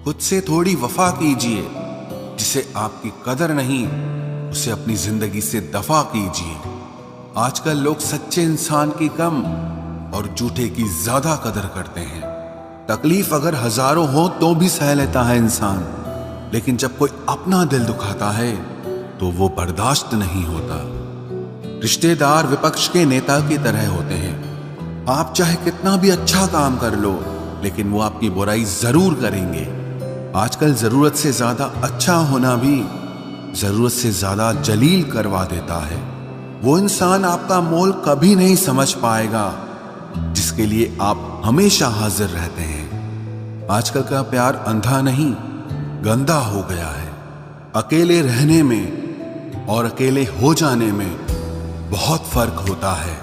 खुद से थोड़ी वफा कीजिए। जिसे आपकी कदर नहीं, उसे अपनी जिंदगी से दफा कीजिए। आजकल लोग सच्चे इंसान की कम और झूठे की ज्यादा कदर करते हैं। तकलीफ अगर हजारों हो तो भी सह लेता है इंसान, लेकिन जब कोई अपना दिल दुखाता है तो वो बर्दाश्त नहीं होता। रिश्तेदार विपक्ष के नेता की तरह होते हैं। आप चाहे कितना भी अच्छा काम कर लो, लेकिन वो आपकी बुराई जरूर करेंगे। आजकल जरूरत से ज्यादा अच्छा होना भी जरूरत से ज्यादा जलील करवा देता है। वो इंसान आपका मोल कभी नहीं समझ पाएगा जिसके लिए आप हमेशा हाजिर रहते हैं। आजकल का प्यार अंधा नहीं, गंदा हो गया है। अकेले रहने में और अकेले हो जाने में बहुत फर्क होता है।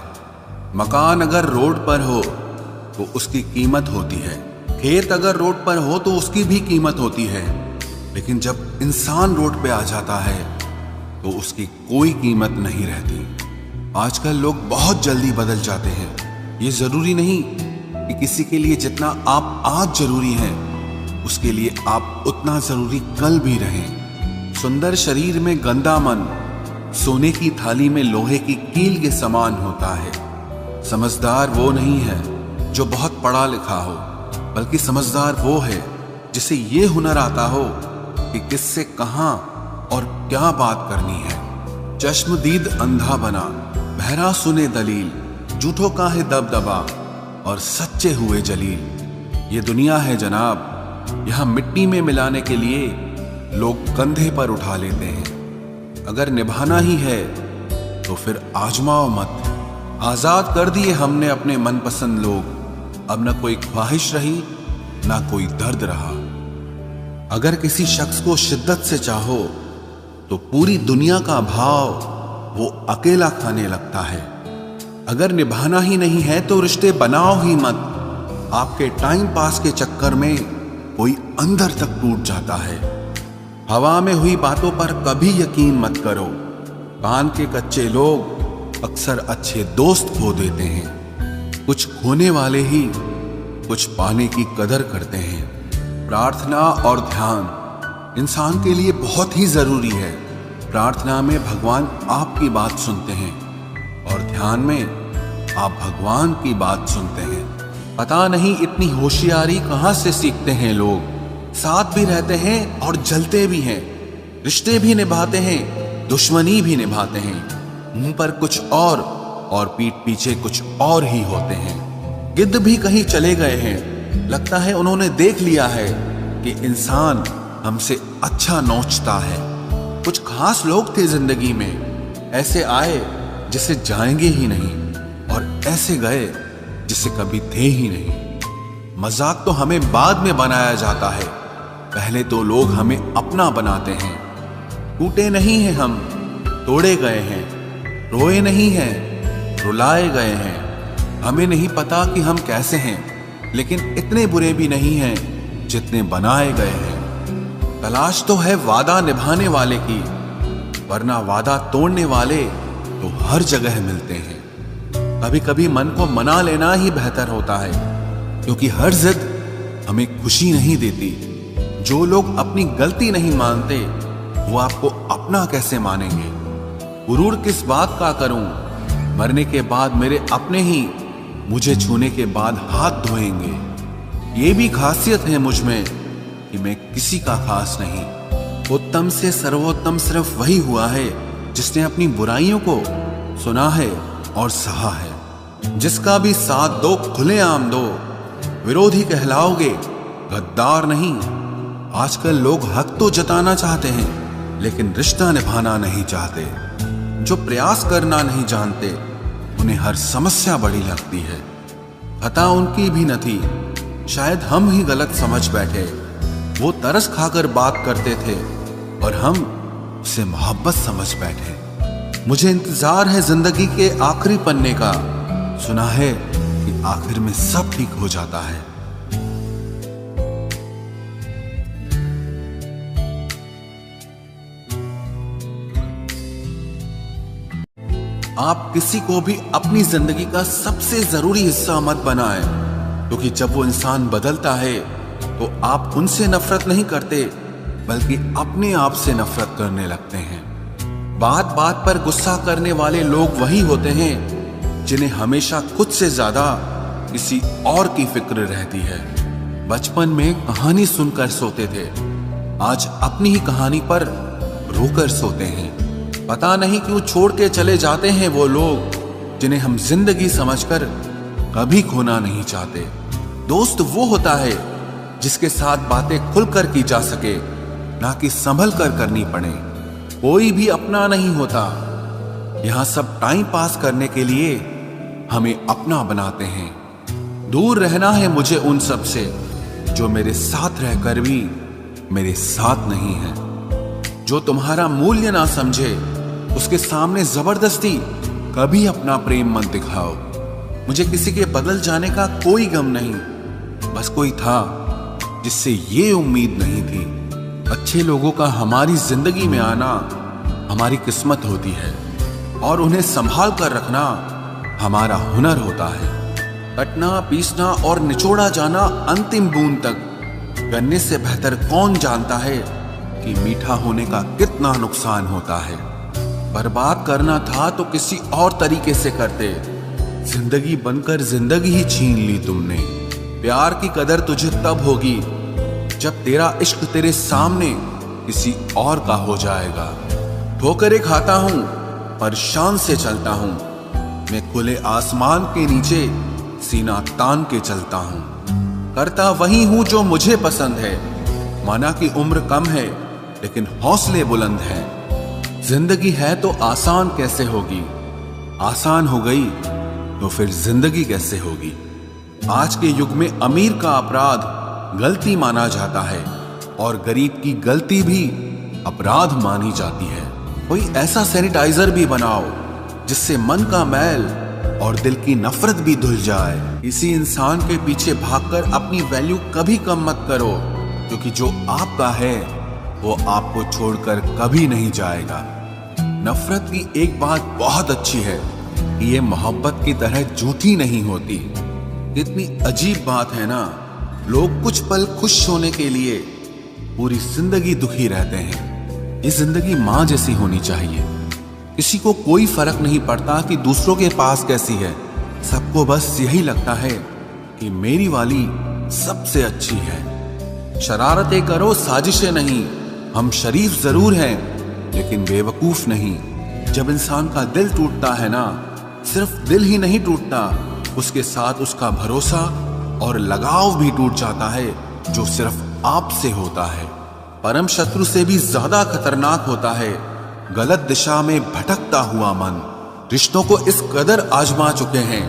मकान अगर रोड पर हो तो उसकी कीमत होती है, खेत अगर रोड पर हो तो उसकी भी कीमत होती है, लेकिन जब इंसान रोड पे आ जाता है तो उसकी कोई कीमत नहीं रहती। आजकल लोग बहुत जल्दी बदल जाते हैं। ये जरूरी नहीं कि किसी के लिए जितना आप आज जरूरी हैं, उसके लिए आप उतना जरूरी कल भी रहें। सुंदर शरीर में गंदा मन सोने की थाली में लोहे की कील के समान होता है। समझदार वो नहीं है जो बहुत पढ़ा लिखा हो, बल्कि समझदार वो है जिसे ये हुनर आता हो कि किससे कहां और क्या बात करनी है। चश्मदीद अंधा बना, बहरा सुने दलील, झूठों का है दबदबा और सच्चे हुए जलील। ये दुनिया है जनाब, यहां मिट्टी में मिलाने के लिए लोग कंधे पर उठा लेते हैं। अगर निभाना ही है तो फिर आजमाओ मत। आजाद कर दिए हमने अपने मनपसंद लोग, अब न कोई ख्वाहिश रही ना कोई दर्द रहा। अगर किसी शख्स को शिद्दत से चाहो तो पूरी दुनिया का भाव वो अकेला खाने लगता है। अगर निभाना ही नहीं है तो रिश्ते बनाओ ही मत। आपके टाइम पास के चक्कर में कोई अंदर तक टूट जाता है। हवा में हुई बातों पर कभी यकीन मत करो। कान के कच्चे लोग अक्सर अच्छे दोस्त खो देते हैं। कुछ खोने वाले ही कुछ पाने की कदर करते हैं। प्रार्थना और ध्यान इंसान के लिए बहुत ही जरूरी है। प्रार्थना में भगवान आपकी बात सुनते हैं और ध्यान में आप भगवान की बात सुनते हैं। पता नहीं इतनी होशियारी कहां से सीखते हैं लोग। साथ भी रहते हैं और जलते भी हैं, रिश्ते भी निभाते हैं, दुश्मनी भी निभाते हैं। मुंह पर कुछ और पीठ पीछे कुछ और ही होते हैं। गिद्ध भी कहीं चले गए हैं, लगता है उन्होंने देख लिया है कि इंसान हमसे अच्छा नोचता है। कुछ खास लोग थे जिंदगी में, ऐसे आए जिसे जाएंगे ही नहीं और ऐसे गए जिसे कभी थे ही नहीं। मजाक तो हमें बाद में बनाया जाता है, पहले तो लोग हमें अपना बनाते हैं। टूटे नहीं हैं हम, तोड़े गए हैं। रोए नहीं हैं, रुलाए गए हैं। हमें नहीं पता कि हम कैसे हैं, लेकिन इतने बुरे भी नहीं हैं जितने बनाए गए हैं। तलाश तो है वादा निभाने वाले की, वरना वादा तोड़ने वाले तो हर जगह मिलते हैं। कभी कभी मन को मना लेना ही बेहतर होता है, क्योंकि हर जिद हमें खुशी नहीं देती। जो लोग अपनी गलती नहीं मानते वो आपको अपना कैसे मानेंगे। गुरूर किस बात का करूं, मरने के बाद मेरे अपने ही मुझे छूने के बाद हाथ धोएंगे। ये भी खासियत है मुझ में कि मैं किसी का खास नहीं। उत्तम से सर्वोत्तम सिर्फ वही हुआ है जिसने अपनी बुराइयों को सुना है और सहा है। जिसका भी साथ दो खुलेआम दो, विरोधी कहलाओगे, गद्दार नहीं। आजकल लोग हक तो जताना चाहते हैं, लेकिन रिश्ता निभाना नहीं चाहते। जो प्रयास करना नहीं जानते उन्हें हर समस्या बड़ी लगती है। खता उनकी भी न थी, शायद हम ही गलत समझ बैठे। वो तरस खाकर बात करते थे और हम उसे मोहब्बत समझ बैठे। मुझे इंतजार है जिंदगी के आखिरी पन्ने का, सुना है कि आखिर में सब ठीक हो जाता है। आप किसी को भी अपनी जिंदगी का सबसे जरूरी हिस्सा मत बनाएं, क्योंकि जब वो इंसान बदलता है तो आप उनसे नफरत नहीं करते बल्कि अपने आप से नफरत करने लगते हैं। बात बात पर गुस्सा करने वाले लोग वही होते हैं जिन्हें हमेशा खुद से ज्यादा किसी और की फिक्र रहती है। बचपन में कहानी सुनकर सोते थे, आज अपनी ही कहानी पर रोकर सोते हैं। पता नहीं क्यों छोड़ के चले जाते हैं वो लोग जिन्हें हम जिंदगी समझकर कभी खोना नहीं चाहते। दोस्त वो होता है जिसके साथ बातें खुलकर की जा सके, ना कि संभल कर करनी पड़े। कोई भी अपना नहीं होता, यहां सब टाइम पास करने के लिए हमें अपना बनाते हैं। दूर रहना है मुझे उन सब से जो मेरे साथ रहकर भी मेरे साथ नहीं है। जो तुम्हारा मूल्य ना समझे उसके सामने जबरदस्ती कभी अपना प्रेम मत दिखाओ। मुझे किसी के बदल जाने का कोई गम नहीं, बस कोई था जिससे ये उम्मीद नहीं थी। अच्छे लोगों का हमारी जिंदगी में आना हमारी किस्मत होती है और उन्हें संभाल कर रखना हमारा हुनर होता है। कटना, पीसना और निचोड़ा जाना अंतिम बूंद तक करने से बेहतर कौन जानता है कि मीठा होने का कितना नुकसान होता है। बर्बाद करना था तो किसी और तरीके से करते, जिंदगी बनकर जिंदगी ही छीन ली तुमने। प्यार की कदर तुझे तब होगी जब तेरा इश्क तेरे सामने किसी और का हो जाएगा। ठोकरें खाता हूं पर शान से चलता हूं, मैं खुले आसमान के नीचे सीना तान के चलता हूं। करता वही हूं जो मुझे पसंद है, माना कि उम्र कम है लेकिन हौसले बुलंद हैं। जिंदगी है तो आसान कैसे होगी, आसान हो गई तो फिर जिंदगी कैसे होगी। आज के युग में अमीर का अपराध गलती माना जाता है और गरीब की गलती भी अपराध मानी जाती है। कोई ऐसा सैनिटाइजर भी बनाओ जिससे मन का मैल और दिल की नफरत भी धुल जाए। किसी इंसान के पीछे भागकर अपनी वैल्यू कभी कम मत करो, क्योंकि जो आपका है वो आपको छोड़कर कभी नहीं जाएगा। नफरत की एक बात बहुत अच्छी है कि ये मोहब्बत की तरह झूठी नहीं होती। कितनी अजीब बात है ना, लोग कुछ पल खुश होने के लिए पूरी जिंदगी दुखी रहते हैं। ये जिंदगी माँ जैसी होनी चाहिए। किसी को कोई फर्क नहीं पड़ता कि दूसरों के पास कैसी है, सबको बस यही लगता है कि मेरी वाली सबसे अच्छी है। शरारतें करो, साजिशें नहीं। हम शरीफ जरूर हैं लेकिन बेवकूफ नहीं। जब इंसान का दिल टूटता है ना, सिर्फ दिल ही नहीं टूटता, उसके साथ उसका भरोसा और लगाव भी टूट जाता है जो सिर्फ आपसे होता है। परम शत्रु से भी ज्यादा खतरनाक होता है गलत दिशा में भटकता हुआ मन। रिश्तों को इस कदर आजमा चुके हैं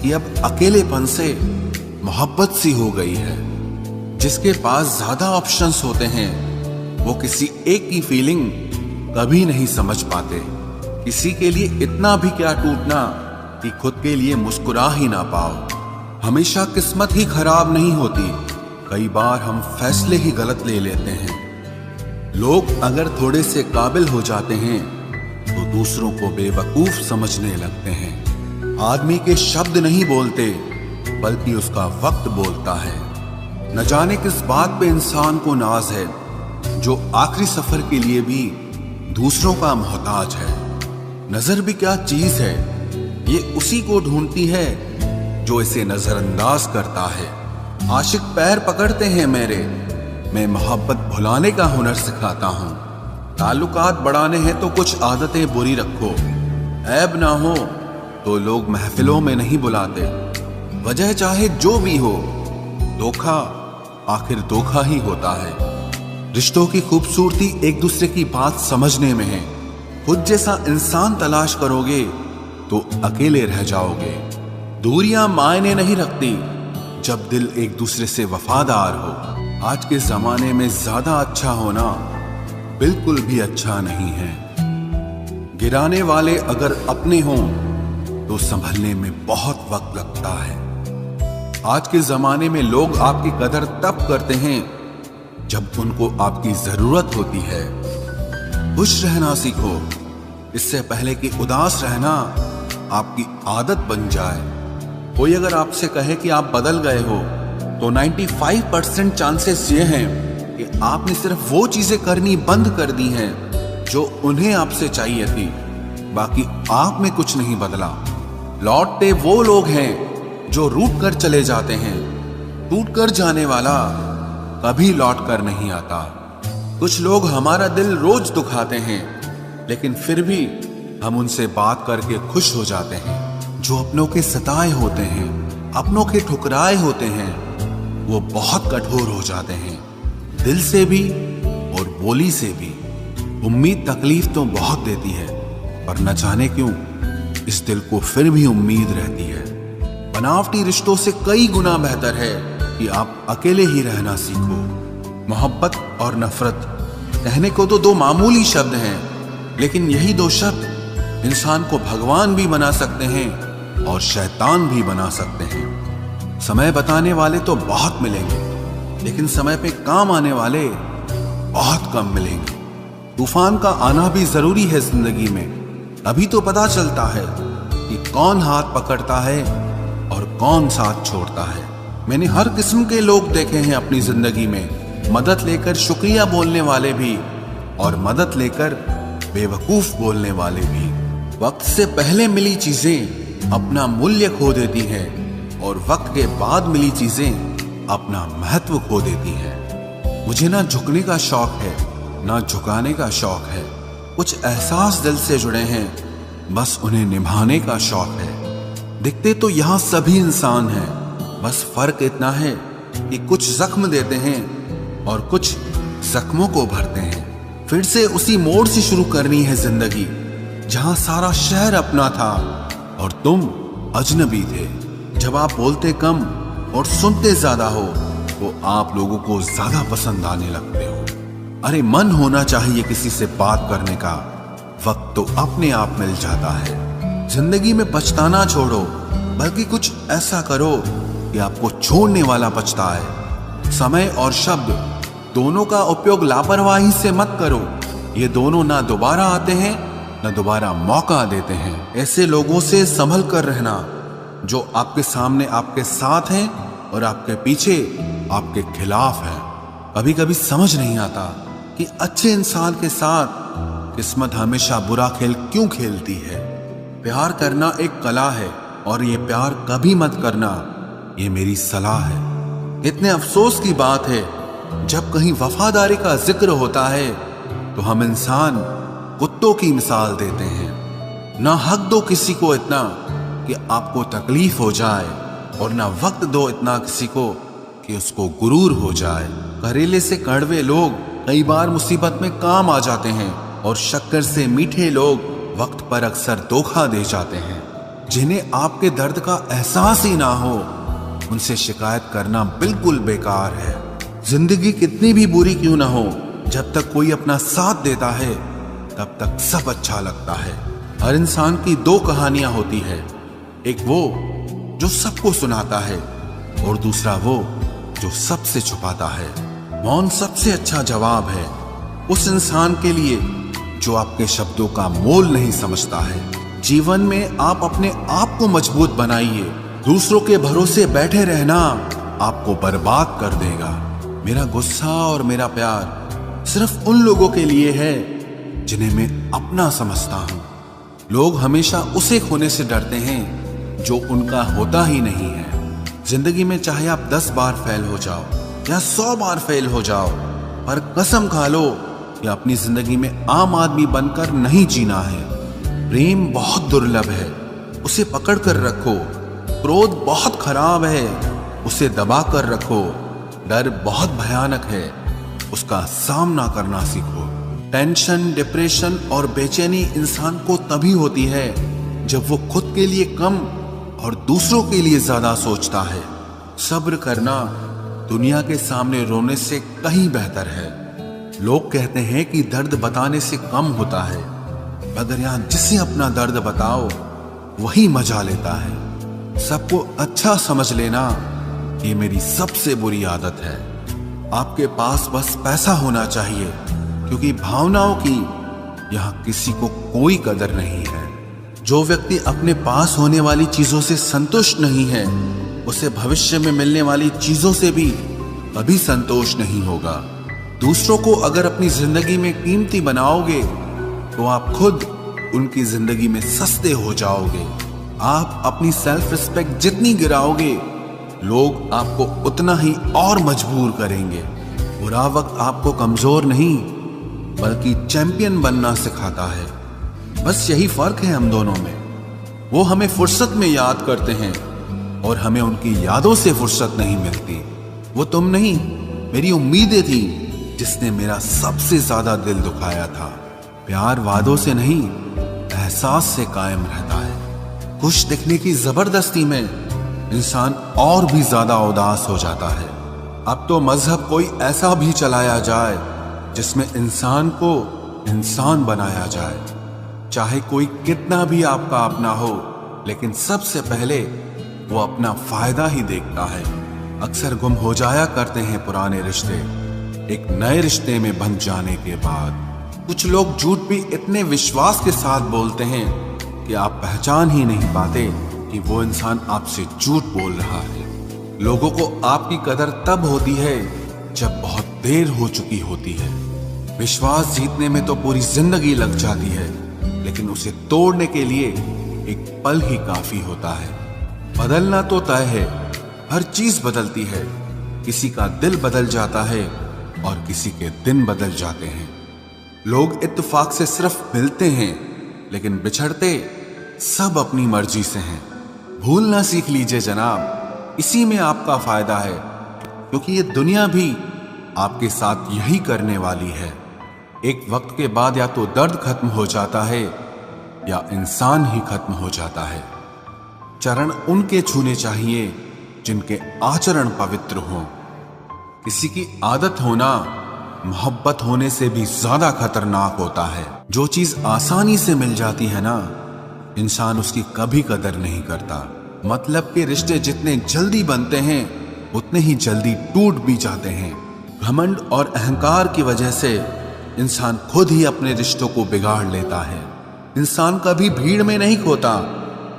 कि अब अकेलेपन से मोहब्बत सी हो गई है। जिसके पास ज्यादा ऑप्शंस होते हैं वो किसी एक की फीलिंग कभी नहीं समझ पाते। किसी के लिए इतना भी क्या टूटना कि खुद के लिए मुस्कुरा ही ना पाओ। हमेशा किस्मत ही खराब नहीं होती, कई बार हम फैसले ही गलत ले लेते हैं। लोग अगर थोड़े से काबिल हो जाते हैं तो दूसरों को बेवकूफ समझने लगते हैं। आदमी के शब्द नहीं बोलते बल्कि उसका वक्त बोलता है। न जाने किस बात पे इंसान को नाज है जो आखिरी सफर के लिए भी दूसरों का मोहताज है। नजर भी क्या चीज है, ये उसी को ढूंढती है जो इसे नजरअंदाज करता है। आशिक पैर पकड़ते हैं मेरे, मैं मोहब्बत भुलाने का हुनर सिखाता हूं। ताल्लुकात बढ़ाने हैं तो कुछ आदतें बुरी रखो, ऐब ना हो तो लोग महफिलों में नहीं बुलाते। वजह चाहे जो भी हो, धोखा आखिर धोखा ही होता है। रिश्तों की खूबसूरती एक दूसरे की बात समझने में है। खुद जैसा इंसान तलाश करोगे तो अकेले रह जाओगे। दूरियां मायने नहीं रखती जब दिल एक दूसरे से वफादार हो। आज के जमाने में ज्यादा अच्छा होना बिल्कुल भी अच्छा नहीं है। गिराने वाले अगर अपने हों तो संभलने में बहुत वक्त लगता है। आज के जमाने में लोग आपकी कदर तब करते हैं जब उनको आपकी जरूरत होती है। खुश रहना सीखो, इससे पहले कि उदास रहना आपकी आदत बन जाए। कोई अगर आपसे कहे कि आप बदल गए हो तो 95% चांसेस ये हैं कि आपने सिर्फ वो चीजें करनी बंद कर दी हैं जो उन्हें आपसे चाहिए थी। बाकी आप में कुछ नहीं बदला। लौटते वो लोग हैं जो रूठ कर चले जाते हैं। टूट कर जाने वाला कभी लौट कर नहीं आता। कुछ लोग हमारा दिल रोज दुखाते हैं, लेकिन फिर भी हम उनसे बात करके खुश हो जाते हैं। जो अपनों के सताए होते हैं, अपनों के ठुकराए होते हैं, वो बहुत कठोर हो जाते हैं, दिल से भी और बोली से भी। उम्मीद तकलीफ तो बहुत देती है, पर न जाने क्यों इस दिल को फिर भी उम्मीद रहती है। बनावटी रिश्तों से कई गुना बेहतर है कि आप अकेले ही रहना सीखो। मोहब्बत और नफरत कहने को तो दो मामूली शब्द हैं, लेकिन यही दो शब्द इंसान को भगवान भी बना सकते हैं और शैतान भी बना सकते हैं। समय बताने वाले तो बहुत मिलेंगे, लेकिन समय पे काम आने वाले बहुत कम मिलेंगे। तूफान का आना भी जरूरी है जिंदगी में। अभी तो पता चलता है कि कौन हाथ पकड़ता है और कौन साथ छोड़ता है। मैंने हर किस्म के लोग देखे हैं अपनी जिंदगी में, मदद लेकर शुक्रिया बोलने वाले भी और मदद लेकर बेवकूफ बोलने वाले भी। वक्त से पहले मिली चीजें अपना मूल्य खो देती हैं और वक्त के बाद मिली चीजें अपना महत्व खो देती हैं। मुझे ना झुकने का शौक है, ना झुकाने का शौक है। कुछ एहसास दिल से जुड़े हैं, बस उन्हें निभाने का शौक है। दिखते तो यहाँ सभी इंसान हैं, बस फर्क इतना है कि कुछ जख्म देते हैं और कुछ जख्मों को भरते हैं। फिर से उसी मोड़ से शुरू करनी है जिंदगी, जहां सारा शहर अपना था और तुम अजनबी थे। जब आप बोलते कम और सुनते ज्यादा हो, तो आप लोगों को ज्यादा पसंद आने लगते हो। अरे मन होना चाहिए किसी से बात करने का, वक्त तो अपने आप मिल जाता है। जिंदगी में पछताना छोड़ो, बल्कि कुछ ऐसा करो कि आपको छोड़ने वाला पछताए। समय और शब्द दोनों का उपयोग लापरवाही से मत करो। ये दोनों ना दोबारा आते हैं, ना दोबारा मौका देते हैं। ऐसे लोगों से संभल कर रहना जो आपके सामने आपके साथ हैं और आपके पीछे आपके खिलाफ हैं। कभी कभी समझ नहीं आता कि अच्छे इंसान के साथ किस्मत हमेशा बुरा खेल क्यों खेलती है। प्यार करना एक कला है और ये प्यार कभी मत करना, ये मेरी सलाह है। इतने अफसोस की बात है, जब कहीं वफादारी का जिक्र होता है तो हम इंसान कुत्तों की मिसाल देते हैं। ना हक दो किसी को इतना कि आपको तकलीफ हो जाए, और ना वक्त दो इतना किसी को कि उसको गुरूर हो जाए। करेले से कड़वे लोग कई बार मुसीबत में काम आ जाते हैं, और शक्कर से मीठे लोग वक्त पर अक्सर धोखा दे जाते हैं। जिन्हें आपके दर्द का एहसास ही ना हो, उनसे शिकायत करना बिल्कुल बेकार है। जिंदगी कितनी भी बुरी क्यों ना हो, जब तक कोई अपना साथ देता है तब तक सब अच्छा लगता है। हर इंसान की दो कहानियां होती है, एक वो जो सबको सुनाता है और दूसरा वो जो सबसे छुपाता है। मौन सबसे अच्छा जवाब है उस इंसान के लिए जो आपके शब्दों का मोल नहीं समझता है। जीवन में आप अपने आप को मजबूत बनाइए। दूसरों के भरोसे बैठे रहना आपको बर्बाद कर देगा। मेरा गुस्सा और मेरा प्यार सिर्फ उन लोगों के लिए है जिन्हें मैं अपना समझता हूं। लोग हमेशा उसे खोने से डरते हैं जो उनका होता ही नहीं है। जिंदगी में चाहे आप 10 बार फेल हो जाओ या 100 बार फेल हो जाओ, पर कसम खा लो कि अपनी जिंदगी में आम आदमी बनकर नहीं जीना है। प्रेम बहुत दुर्लभ है, उसे पकड़ कर रखो। क्रोध बहुत खराब है, उसे दबा कर रखो। डर बहुत भयानक है, उसका सामना करना सीखो। टेंशन, डिप्रेशन और बेचैनी इंसान को तभी होती है जब वो खुद के लिए कम और दूसरों के लिए ज्यादा सोचता है। सब्र करना दुनिया के सामने रोने से कहीं बेहतर है। लोग कहते हैं कि दर्द बताने से कम होता है, मगर यहाँ जिसे अपना दर्द बताओ वही मजा लेता है। सबको अच्छा समझ लेना ये मेरी सबसे बुरी आदत है। आपके पास बस पैसा होना चाहिए, क्योंकि भावनाओं की यहाँ किसी को कोई कदर नहीं है। जो व्यक्ति अपने पास होने वाली चीजों से संतुष्ट नहीं है, उसे भविष्य में मिलने वाली चीजों से भी कभी संतोष नहीं होगा। दूसरों को अगर अपनी जिंदगी में कीमती बनाओगे तो आप खुद उनकी जिंदगी में सस्ते हो जाओगे। आप अपनी सेल्फ रिस्पेक्ट जितनी गिराओगे, लोग आपको उतना ही और मजबूर करेंगे। बुरा वक्त आपको कमजोर नहीं बल्कि चैंपियन बनना सिखाता है। बस यही फर्क है हम दोनों में। वो हमें फुर्सत में याद करते हैं और हमें उनकी यादों से फुर्सत नहीं मिलती। वो तुम नहीं, मेरी उम्मीदें थी जिसने मेरा सबसे ज्यादा दिल दुखाया था। प्यार वादों से नहीं, एहसास से कायम रहता है। खुश दिखने की जबरदस्ती में इंसान और भी ज्यादा उदास हो जाता है। अब तो मजहब कोई ऐसा भी चलाया जाए जिसमें इंसान को इंसान बनाया जाए। चाहे कोई कितना भी आपका अपना हो, लेकिन सबसे पहले वो अपना फायदा ही देखता है। अक्सर गुम हो जाया करते हैं पुराने रिश्ते एक नए रिश्ते में बंध जाने के बाद। कुछ लोग झूठ भी इतने विश्वास के साथ बोलते हैं कि आप पहचान ही नहीं पाते कि वो इंसान आपसे झूठ बोल रहा है। लोगों को आपकी कदर तब होती है जब बहुत देर हो चुकी होती है। विश्वास जीतने में तो पूरी जिंदगी लग जाती है, लेकिन उसे तोड़ने के लिए एक पल ही काफी होता है। बदलना तो तय है, हर चीज बदलती है। किसी का दिल बदल जाता है और किसी के दिन बदल जाते हैं। लोग इत्तेफाक से सिर्फ मिलते हैं, लेकिन बिछड़ते सब अपनी मर्जी से हैं। भूलना सीख लीजिए जनाब, इसी में आपका फायदा है, क्योंकि ये दुनिया भी आपके साथ यही करने वाली है। एक वक्त के बाद या तो दर्द खत्म हो जाता है या इंसान ही खत्म हो जाता है। चरण उनके छूने चाहिए जिनके आचरण पवित्र हों। किसी की आदत होना मोहब्बत होने से भी ज्यादा खतरनाक होता है। जो चीज आसानी से मिल जाती है ना, इंसान उसकी कभी कदर नहीं करता। मतलब के रिश्ते जितने जल्दी बनते हैं उतने ही जल्दी टूट भी जाते हैं। घमंड और अहंकार की वजह से इंसान खुद ही अपने रिश्तों को बिगाड़ लेता है। इंसान कभी भीड़ में नहीं खोता,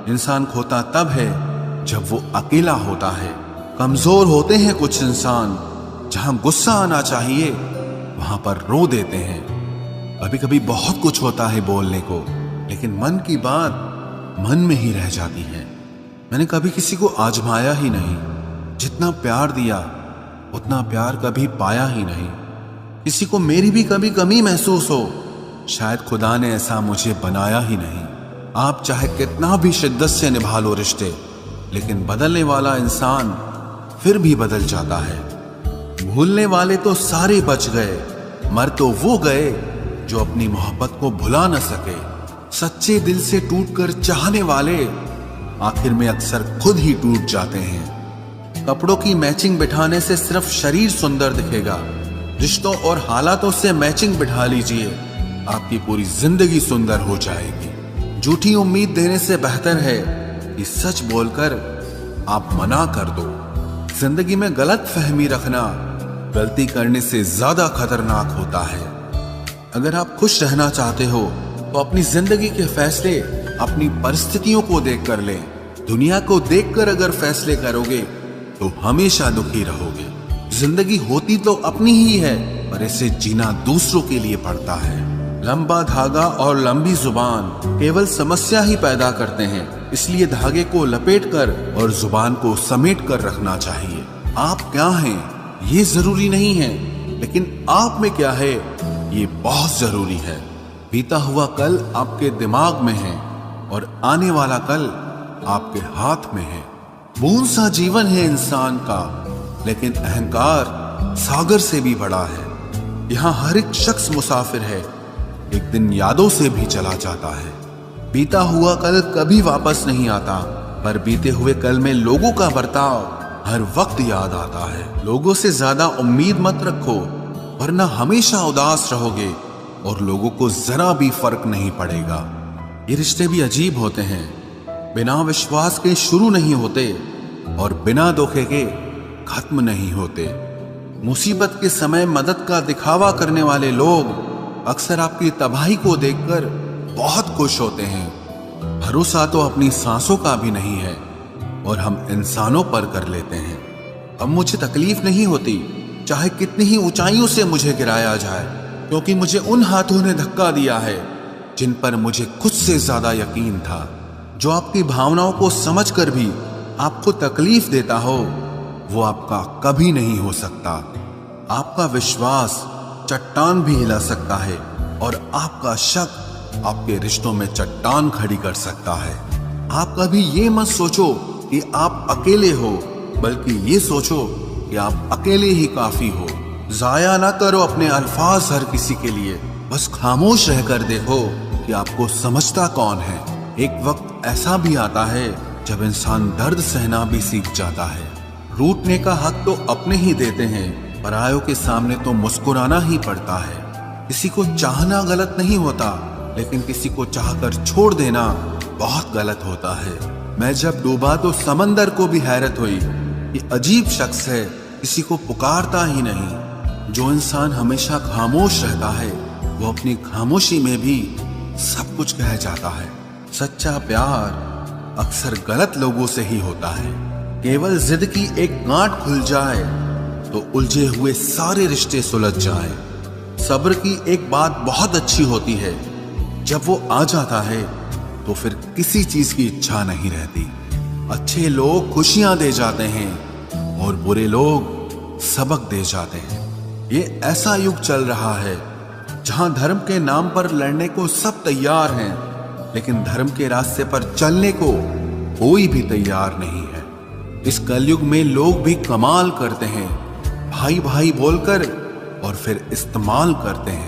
इंसान खोता तब है जब वो अकेला होता है। कमजोर होते हैं कुछ इंसान, जहां गुस्सा आना चाहिए वहां पर रो देते हैं। कभी कभी बहुत कुछ होता है बोलने को, लेकिन मन की बात मन में ही रह जाती है। मैंने कभी किसी को आजमाया ही नहीं। जितना प्यार दिया उतना प्यार कभी पाया ही नहीं। किसी को मेरी भी कभी कमी महसूस हो, शायद खुदा ने ऐसा मुझे बनाया ही नहीं। आप चाहे कितना भी शिद्दत से निभा लो रिश्ते, लेकिन बदलने वाला इंसान फिर भी बदल जाता है। भूलने वाले तो सारे बच गए, मर तो वो गए जो अपनी मोहब्बत को भुला न सके। सच्चे दिल से टूटकर चाहने वाले आखिर में अक्सर खुद ही टूट जाते हैं। कपड़ों की मैचिंग बिठाने से सिर्फ शरीर सुंदर दिखेगा। रिश्तों और हालातों से मैचिंग बिठा लीजिए, आपकी पूरी जिंदगी सुंदर हो जाएगी। झूठी उम्मीद देने से बेहतर है कि सच बोलकर आप मना कर दो। जिंदगी में गलत फहमी रखना गलती करने से ज्यादा खतरनाक होता है। अगर आप खुश रहना चाहते हो तो अपनी जिंदगी के फैसले अपनी परिस्थितियों को देखकर लें। दुनिया को देखकर अगर फैसले करोगे तो हमेशा दुखी रहोगे। जिंदगी होती तो अपनी ही है, पर इसे जीना दूसरों के लिए पड़ता है। लंबा धागा और लंबी जुबान केवल समस्या ही पैदा करते हैं, इसलिए धागे को लपेटकर और जुबान को समेट कर रखना चाहिए। आप क्या हैं ये जरूरी नहीं है, लेकिन आप में क्या है ये बहुत जरूरी है। बीता हुआ कल आपके दिमाग में है और आने वाला कल आपके हाथ में है। बूंद सा जीवन है इंसान का, लेकिन अहंकार सागर से भी बड़ा है। यहाँ हर एक शख्स मुसाफिर है, एक दिन यादों से भी चला जाता है। बीता हुआ कल कभी वापस नहीं आता, पर बीते हुए कल में लोगों का बर्ताव हर वक्त याद आता है। लोगों से ज्यादा उम्मीद मत रखो, वरना हमेशा उदास रहोगे और लोगों को जरा भी फर्क नहीं पड़ेगा। ये रिश्ते भी अजीब होते हैं, बिना विश्वास के शुरू नहीं होते और बिना धोखे के खत्म नहीं होते। मुसीबत के समय मदद का दिखावा करने वाले लोग अक्सर आपकी तबाही को देखकर बहुत खुश होते हैं। भरोसा तो अपनी सांसों का भी नहीं है, और हम इंसानों पर कर लेते हैं। अब मुझे तकलीफ नहीं होती चाहे कितनी ही ऊंचाइयों से मुझे गिराया जाए, क्योंकि मुझे उन हाथों ने धक्का दिया है जिन पर मुझे खुद से ज्यादा यकीन था। जो आपकी भावनाओं को समझकर भी आपको तकलीफ देता हो वो आपका कभी नहीं हो सकता। आपका विश्वास चट्टान भी हिला सकता है और आपका शक आपके रिश्तों में चट्टान खड़ी कर सकता है। आप कभी ये मत सोचो कि आप अकेले हो, बल्कि ये सोचो कि आप अकेले ही काफी हो। जाया ना करो अपने अल्फाज हर किसी के लिए, बस खामोश रहकर देखो कि आपको समझता कौन है। एक वक्त ऐसा भी आता है जब इंसान दर्द सहना भी सीख जाता है। रूठने का हक तो अपने ही देते हैं, परायों के सामने तो मुस्कुराना ही पड़ता है। किसी को चाहना गलत नहीं होता, लेकिन किसी को चाहकर छोड़ देना बहुत गलत होता है। मैं जब डूबा तो समंदर को भी हैरत हुई कि अजीब शख्स है, किसी को पुकारता ही नहीं। जो इंसान हमेशा खामोश रहता है वो अपनी खामोशी में भी सब कुछ कह जाता है। सच्चा प्यार अक्सर गलत लोगों से ही होता है। केवल जिद की एक गांठ खुल जाए तो उलझे हुए सारे रिश्ते सुलझ जाए। सब्र की एक बात बहुत अच्छी होती है, जब वो आ जाता है तो फिर किसी चीज की इच्छा नहीं रहती। अच्छे लोग खुशियां दे जाते हैं और बुरे लोग सबक दे जाते हैं। ये ऐसा युग चल रहा है जहां धर्म के नाम पर लड़ने को सब तैयार हैं, लेकिन धर्म के रास्ते पर चलने को कोई भी तैयार नहीं है। इस कलयुग में लोग भी कमाल करते हैं, भाई भाई बोलकर और फिर इस्तेमाल करते हैं।